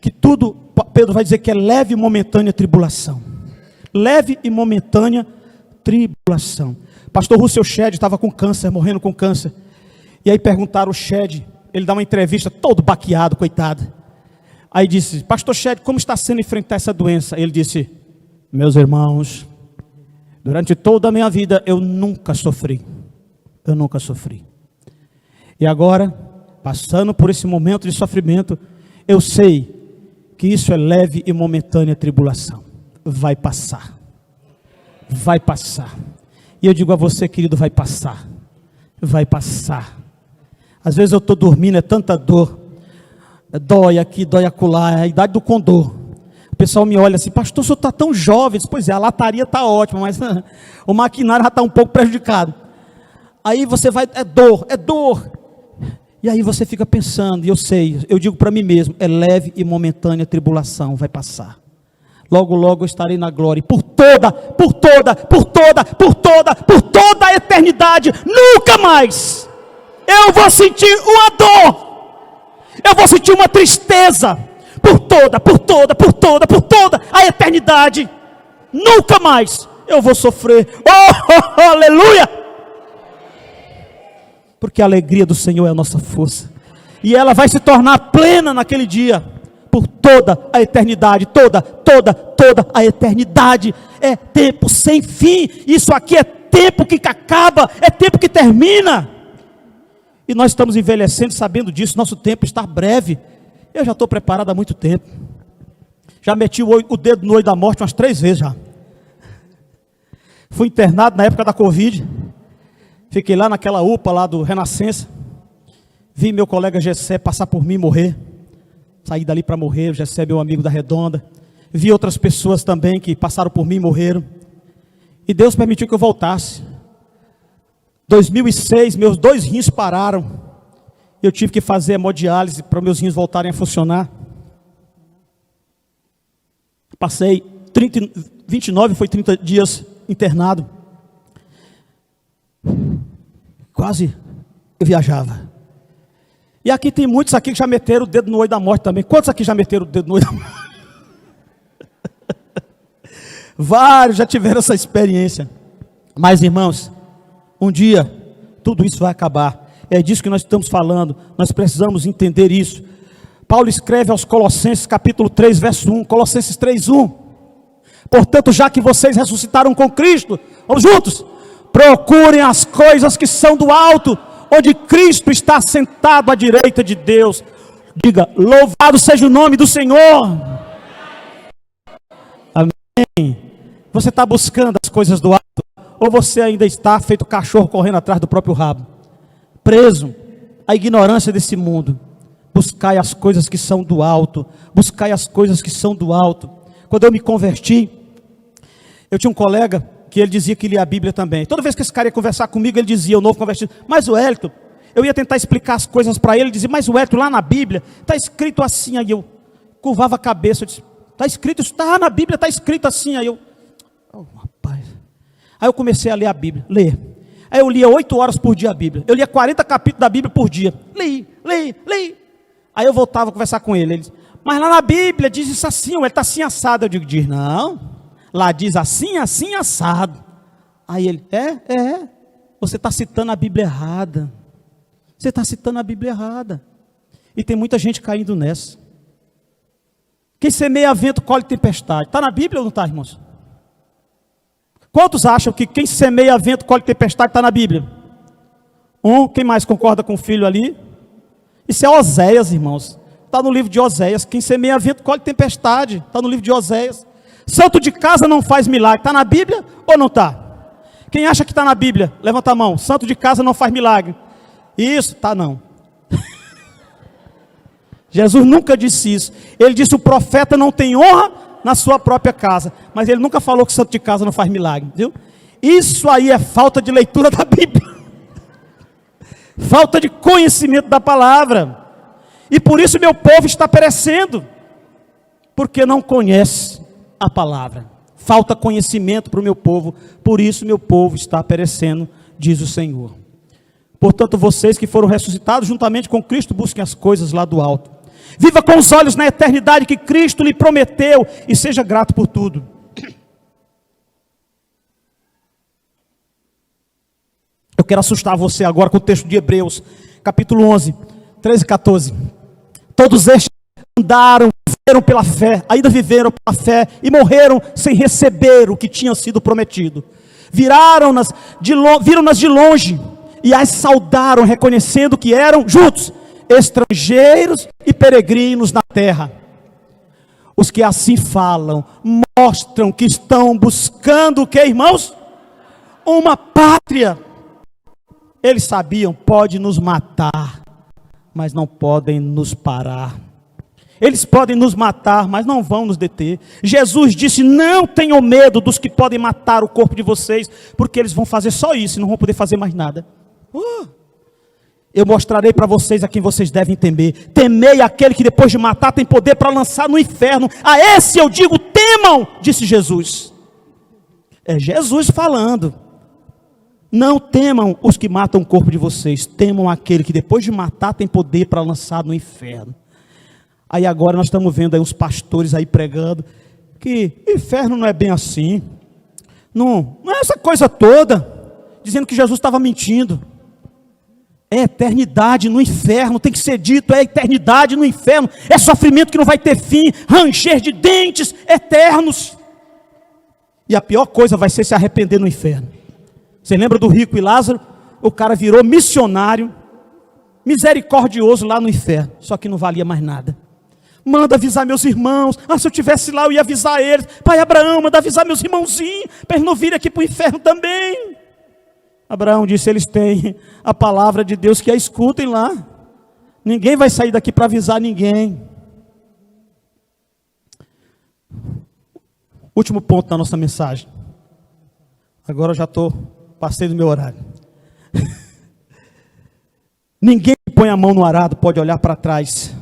Que tudo, Pedro vai dizer que é leve e momentânea tribulação. Leve e momentânea tribulação. Pastor Russell Shedd estava com câncer, morrendo com câncer. E aí perguntaram o Shedd, ele dá uma entrevista todo baqueado, coitado. Aí disse: pastor Shedd, como está sendo enfrentar essa doença? Ele disse: meus irmãos, durante toda a minha vida eu nunca sofri. E agora, passando por esse momento de sofrimento, eu sei que isso é leve e momentânea tribulação. Vai passar. Vai passar. E eu digo a você, querido, vai passar. Vai passar. Às vezes eu estou dormindo, é tanta dor. Dói aqui, dói acolá, é a idade do condor. O pessoal me olha assim: pastor, o senhor está tão jovem. Diz, pois é, a lataria está ótima, mas o maquinário já está um pouco prejudicado. Aí você vai, é dor. E aí você fica pensando, e eu sei, eu digo para mim mesmo: é leve e momentânea tribulação, vai passar. Logo, logo eu estarei na glória, por toda a eternidade, nunca mais eu vou sentir uma dor. Eu vou sentir uma tristeza por toda a eternidade. Nunca mais eu vou sofrer. Oh, aleluia! Porque a alegria do Senhor é a nossa força. E ela vai se tornar plena naquele dia. Por toda a eternidade. Toda a eternidade. É tempo sem fim. Isso aqui é tempo que acaba. É tempo que termina. E nós estamos envelhecendo, sabendo disso. Nosso tempo está breve. Eu já estou preparado há muito tempo. Já meti o dedo no olho da morte umas 3 vezes já. Fui internado na época da Covid. Fiquei lá naquela UPA lá do Renascença. Vi meu colega Gessé passar por mim e morrer. Saí dali para morrer. O Gessé é meu amigo da Redonda. Vi outras pessoas também que passaram por mim e morreram. E Deus permitiu que eu voltasse. 2006, meus 2 rins pararam. Eu tive que fazer hemodiálise para meus rins voltarem a funcionar. Passei 29, foi 30 dias internado. Quase eu viajava. E aqui tem muitos aqui que já meteram o dedo no olho da morte também. Quantos aqui já meteram o dedo no olho da morte? Vários já tiveram essa experiência. Mas, irmãos, um dia tudo isso vai acabar. É disso que nós estamos falando. Nós precisamos entender isso. Paulo escreve aos Colossenses capítulo 3, verso 1. Colossenses 3, 1. Portanto, já que vocês ressuscitaram com Cristo, vamos juntos, procurem as coisas que são do alto, onde Cristo está sentado à direita de Deus. Diga, louvado seja o nome do Senhor. Amém. Você está buscando as coisas do alto, ou você ainda está feito cachorro correndo atrás do próprio rabo, preso à ignorância desse mundo? Buscai as coisas que são do alto. Buscai as coisas que são do alto. Quando eu me converti, eu tinha um colega que ele dizia que lia a Bíblia também. Toda vez que esse cara ia conversar comigo, ele dizia, o novo convertido, mas o Hélito, eu ia tentar explicar as coisas para ele, ele dizia, mas o Hélito, lá na Bíblia, está escrito assim. Aí eu curvava a cabeça, eu disse, está escrito, isso está na Bíblia, está escrito assim. Aí eu, oh, rapaz. Aí eu comecei a ler a Bíblia, ler. Aí eu lia 8 horas por dia a Bíblia. Eu lia 40 capítulos da Bíblia por dia. Li. Aí eu voltava a conversar com ele. Ele disse, mas lá na Bíblia diz isso assim, ele está assim assado. Eu digo, diz não. Lá diz assim, assim assado. Aí ele, você está citando a Bíblia errada. Você está citando a Bíblia errada. E tem muita gente caindo nessa. Quem semeia vento, colhe tempestade. Está na Bíblia ou não está, irmãos? Quantos acham que quem semeia vento, colhe tempestade está na Bíblia? Quem mais concorda com o filho ali? Isso é Oséias, irmãos. Está no livro de Oséias. Quem semeia vento, colhe tempestade. Está no livro de Oséias. Santo de casa não faz milagre. Está na Bíblia ou não está? Quem acha que está na Bíblia? Levanta a mão. Santo de casa não faz milagre. Isso, está não. Jesus nunca disse isso. Ele disse, o profeta não tem honra na sua própria casa. Mas ele nunca falou que santo de casa não faz milagre. Viu? Isso aí é falta de leitura da Bíblia. Falta de conhecimento da palavra. E por isso meu povo está perecendo. Porque não conhece a palavra. Falta conhecimento para o meu povo. Por isso meu povo está perecendo, diz o Senhor. Portanto, vocês que foram ressuscitados juntamente com Cristo, busquem as coisas lá do alto. Viva com os olhos na eternidade que Cristo lhe prometeu. E seja grato por tudo. Eu quero assustar você agora com o texto de Hebreus, capítulo 11, 13 e 14. Todos estes andaram, viveram pela fé, ainda viveram pela fé, e morreram sem receber o que tinha sido prometido. Viram-nas de longe, e as saudaram, reconhecendo que eram, juntos, estrangeiros e peregrinos na terra. Os que assim falam, mostram que estão buscando o que, irmãos? Uma pátria. Eles sabiam, pode nos matar, mas não podem nos parar. Eles podem nos matar, mas não vão nos deter. Jesus disse, não tenham medo dos que podem matar o corpo de vocês, porque eles vão fazer só isso e não vão poder fazer mais nada. Eu mostrarei para vocês a quem vocês devem temer. Temei aquele que depois de matar tem poder para lançar no inferno. A esse eu digo, temam, disse Jesus. É Jesus falando. Não temam os que matam o corpo de vocês, temam aquele que depois de matar tem poder para lançar no inferno. Aí agora nós estamos vendo aí uns pastores aí pregando que inferno não é bem assim, não é essa coisa toda, dizendo que Jesus estava mentindo. É eternidade no inferno, tem que ser dito, é eternidade no inferno, é sofrimento que não vai ter fim, ranger de dentes eternos. E a pior coisa vai ser se arrepender no inferno. Você lembra do rico e Lázaro? O cara virou missionário, misericordioso lá no inferno, só que não valia mais nada. Manda avisar meus irmãos. Se eu tivesse lá eu ia avisar eles. Pai Abraão, manda avisar meus irmãozinhos, para eles não virem aqui para o inferno também. Abraão disse, eles têm a palavra de Deus, que a escutem lá. Ninguém vai sair daqui para avisar ninguém. Último ponto da nossa mensagem. Agora eu já passei do meu horário. Ninguém que põe a mão no arado pode olhar para trás.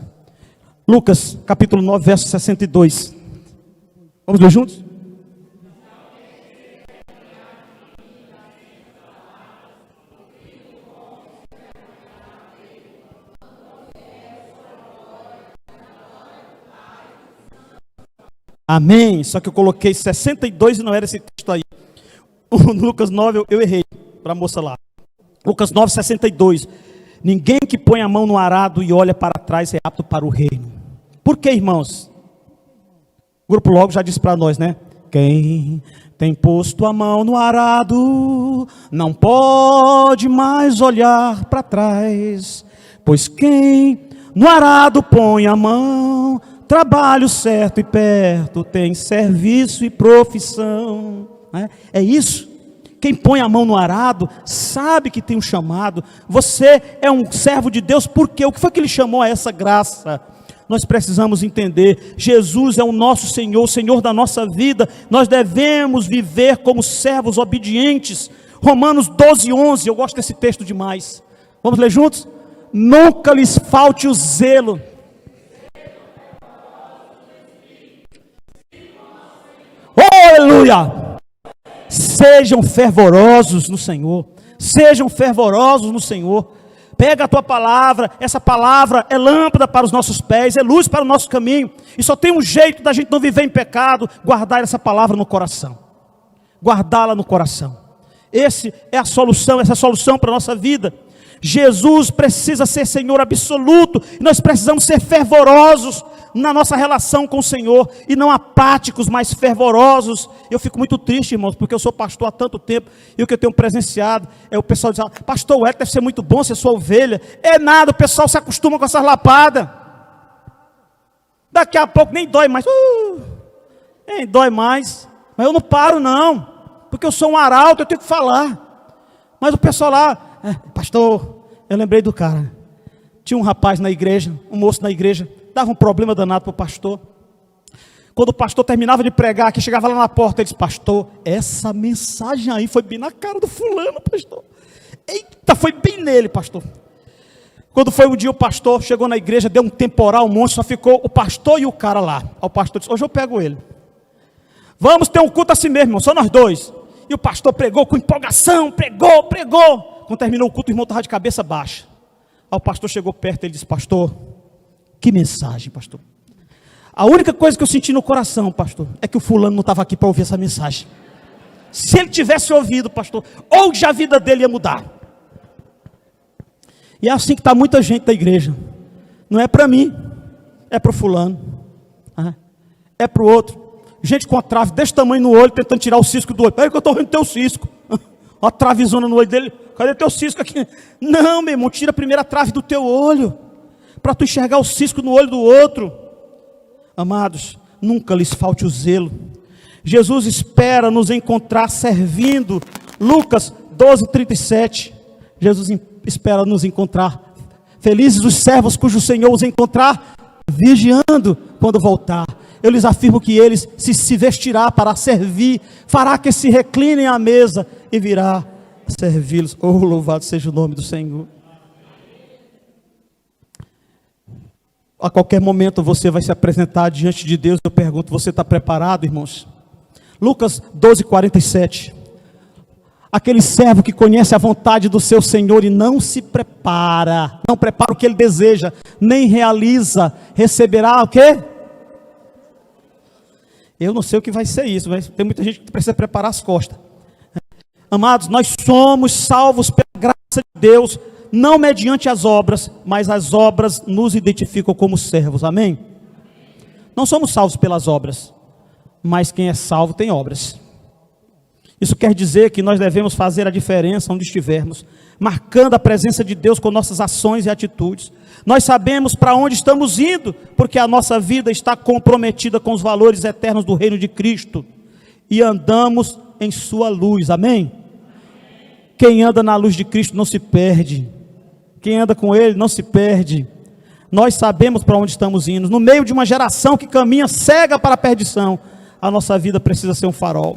Lucas, capítulo 9, verso 62. Vamos ler juntos? Amém. Só que eu coloquei 62 e não era esse texto aí. No Lucas 9 eu errei para a moça lá. Lucas 9, 62. Ninguém que põe a mão no arado e olha para trás é apto para o reino. Por que, irmãos? O grupo logo já disse para nós, né? Quem tem posto a mão no arado não pode mais olhar para trás. Pois quem no arado põe a mão, trabalho certo e perto, tem serviço e profissão. É isso. Quem põe a mão no arado sabe que tem um chamado. Você é um servo de Deus, por quê? O que foi que Ele chamou a essa graça? Nós precisamos entender, Jesus é o nosso Senhor, o Senhor da nossa vida. Nós devemos viver como servos obedientes. Romanos 12, 11, eu gosto desse texto demais. Vamos ler juntos? Nunca lhes falte o zelo. Oh, aleluia! Sejam fervorosos no Senhor. Sejam fervorosos no Senhor. Pega a tua palavra. Essa palavra é lâmpada para os nossos pés, é luz para o nosso caminho. E só tem um jeito da gente não viver em pecado: guardar essa palavra no coração. Guardá-la no coração. Essa é a solução para a nossa vida. Jesus precisa ser Senhor absoluto. E nós precisamos ser fervorosos na nossa relação com o Senhor, e não apáticos, mas fervorosos. Eu fico muito triste, irmãos, porque eu sou pastor há tanto tempo, e o que eu tenho presenciado é o pessoal dizer: pastor, o deve ser muito bom ser sua ovelha. É nada, o pessoal se acostuma com essas lapadas. Daqui a pouco nem dói mais. Nem dói mais. Mas eu não paro não, porque eu sou um arauto, eu tenho que falar. Mas o pessoal lá, pastor, eu lembrei do cara. Tinha um rapaz na igreja, um moço na igreja, dava um problema danado para o pastor. Quando o pastor terminava de pregar, que chegava lá na porta, ele disse: pastor, essa mensagem aí foi bem na cara do fulano, pastor. Eita, foi bem nele, pastor. Quando foi um dia, o pastor chegou na igreja, deu um temporal, um monte, só ficou o pastor e o cara lá. Aí o pastor disse: hoje eu pego ele. Vamos ter um culto assim mesmo, irmão, só nós dois. E o pastor pregou com empolgação, pregou. Quando terminou o culto, o irmão estava de cabeça baixa. Aí o pastor chegou perto e ele disse: pastor, que mensagem, pastor. A única coisa que eu senti no coração, pastor, é que o fulano não estava aqui para ouvir essa mensagem. Se ele tivesse ouvido, pastor, hoje a vida dele ia mudar. E é assim que está muita gente da igreja. Não é para mim, é para o fulano, é para o outro. Gente com a trave desse tamanho no olho, tentando tirar o cisco do olho. Peraí que eu estou vendo teu cisco. Uma travezona no olho dele. Cadê teu cisco aqui? Não, meu irmão, tira a primeira trave do teu olho, para tu enxergar o cisco no olho do outro. Amados, nunca lhes falte o zelo. Jesus espera nos encontrar servindo. Lucas 12, 37. Jesus espera nos encontrar. Felizes os servos cujo Senhor os encontrar vigiando quando voltar. Eu lhes afirmo que eles se vestirá para servir, fará que se reclinem à mesa e virá servi-los. Oh, louvado seja o nome do Senhor. A qualquer momento você vai se apresentar diante de Deus. Eu pergunto: você está preparado, irmãos? Lucas 12, 47. Aquele servo que conhece a vontade do seu Senhor e não se prepara, não prepara o que ele deseja, nem realiza, receberá o quê? Eu não sei o que vai ser isso, mas tem muita gente que precisa preparar as costas. Amados, nós somos salvos pela graça de Deus, não mediante as obras, mas as obras nos identificam como servos, amém? Não somos salvos pelas obras, mas quem é salvo tem obras. Isso quer dizer que nós devemos fazer a diferença onde estivermos, marcando a presença de Deus com nossas ações e atitudes. Nós sabemos para onde estamos indo, porque a nossa vida está comprometida com os valores eternos do reino de Cristo, e andamos em sua luz, amém? Quem anda na luz de Cristo não se perde, quem anda com Ele não se perde. Nós sabemos para onde estamos indo. No meio de uma geração que caminha cega para a perdição, a nossa vida precisa ser um farol.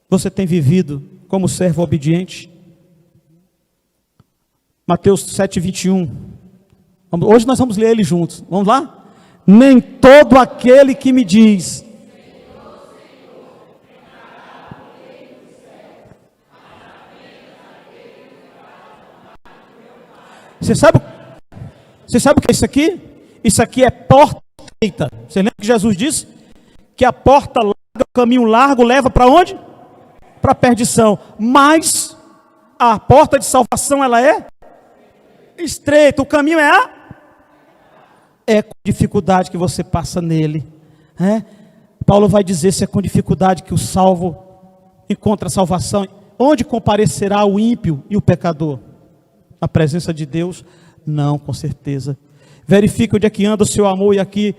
Você tem vivido como servo obediente? Mateus 7:21. Hoje nós vamos ler ele juntos. Vamos lá? Nem todo aquele que me diz: Você sabe o que é isso aqui? Isso aqui é porta estreita. Você lembra que Jesus disse? Que a porta larga, o caminho largo leva para onde? Para a perdição. Mas a porta de salvação, ela é estreita. O caminho é com dificuldade que você passa nele. Paulo vai dizer se é com dificuldade que o salvo encontra a salvação. Onde comparecerá o ímpio e o pecador? Na presença de Deus? Não, com certeza. Verifique onde é que anda o seu amor. E aqui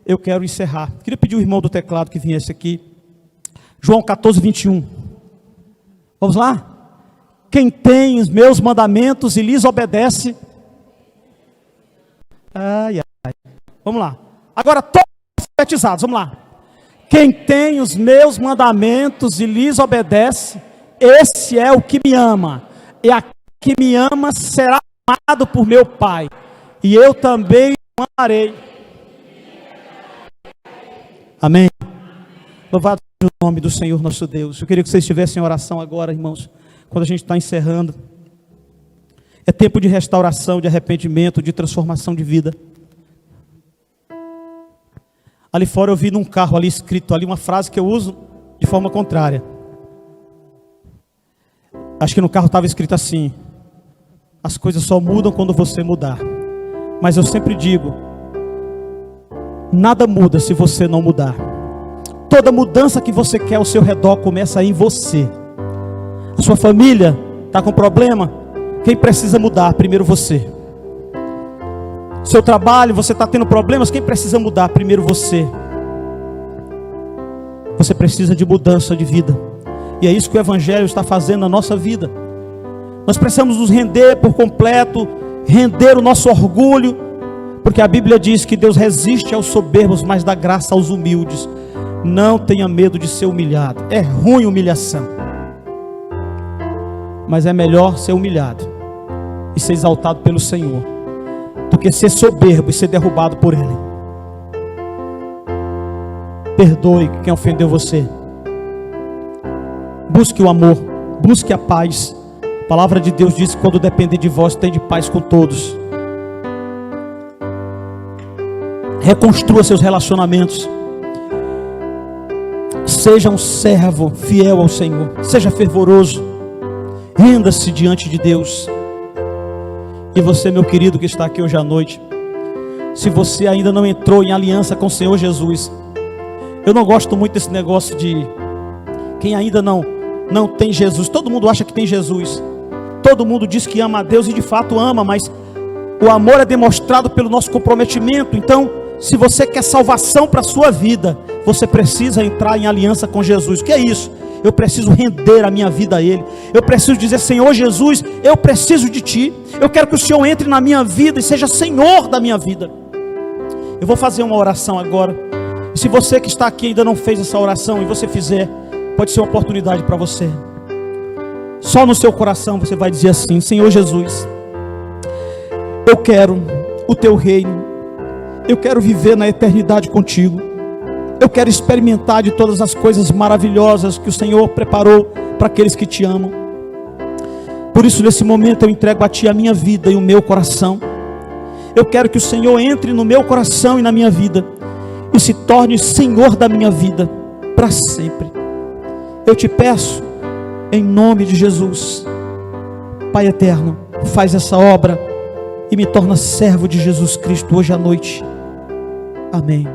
eu quero encerrar. Queria pedir o irmão do teclado que viesse aqui. João 14:21. Vamos lá? Quem tem os meus mandamentos e lhes obedece. Ai. Vamos lá. Agora todos profetizados, vamos lá. Quem tem os meus mandamentos e lhes obedece, esse é o que me ama. E aquele que me ama será amado por meu Pai, e eu também o amarei. Amém. Louvado seja o nome do Senhor nosso Deus. Eu queria que vocês estivessem em oração agora, irmãos, quando a gente está encerrando. É tempo de restauração, de arrependimento, de transformação de vida. Ali fora eu vi num carro ali escrito ali uma frase que eu uso de forma contrária. Acho que no carro estava escrito assim: as coisas só mudam quando você mudar. Mas eu sempre digo, nada muda se você não mudar. Toda mudança que você quer ao seu redor começa em você. A sua família está com problema, quem precisa mudar? Primeiro você. Seu trabalho, você está tendo problemas, quem precisa mudar? Primeiro você. Você precisa de mudança de vida. E é isso que o Evangelho está fazendo na nossa vida. Nós precisamos nos render por completo, render o nosso orgulho, porque a Bíblia diz que Deus resiste aos soberbos, mas dá graça aos humildes. Não tenha medo de ser humilhado. É ruim humilhação, mas é melhor ser humilhado e ser exaltado pelo Senhor, do que ser soberbo e ser derrubado por Ele. Perdoe quem ofendeu você. Busque o amor, busque a paz. A palavra de Deus diz que quando depender de vós, tende paz com todos. Reconstrua seus relacionamentos. Seja um servo fiel ao Senhor. Seja fervoroso. Renda-se diante de Deus. E você, meu querido, que está aqui hoje à noite, se você ainda não entrou em aliança com o Senhor Jesus, eu não gosto muito desse negócio de quem ainda não tem Jesus. Todo mundo acha que tem Jesus. Todo mundo diz que ama a Deus e de fato ama, mas o amor é demonstrado pelo nosso comprometimento. Então, se você quer salvação para a sua vida, você precisa entrar em aliança com Jesus. O que é isso? Eu preciso render a minha vida a Ele. Eu preciso dizer: Senhor Jesus, eu preciso de Ti. Eu quero que o Senhor entre na minha vida e seja Senhor da minha vida. Eu vou fazer uma oração agora. E se você que está aqui ainda não fez essa oração, e você fizer, pode ser uma oportunidade para você. Só no seu coração você vai dizer assim: Senhor Jesus, eu quero o Teu reino. Eu quero viver na eternidade contigo. Eu quero experimentar de todas as coisas maravilhosas que o Senhor preparou para aqueles que Te amam. Por isso, nesse momento, eu entrego a Ti a minha vida e o meu coração. Eu quero que o Senhor entre no meu coração e na minha vida e se torne Senhor da minha vida para sempre. Eu Te peço, em nome de Jesus, Pai eterno, faz essa obra e me torna servo de Jesus Cristo hoje à noite. Amém.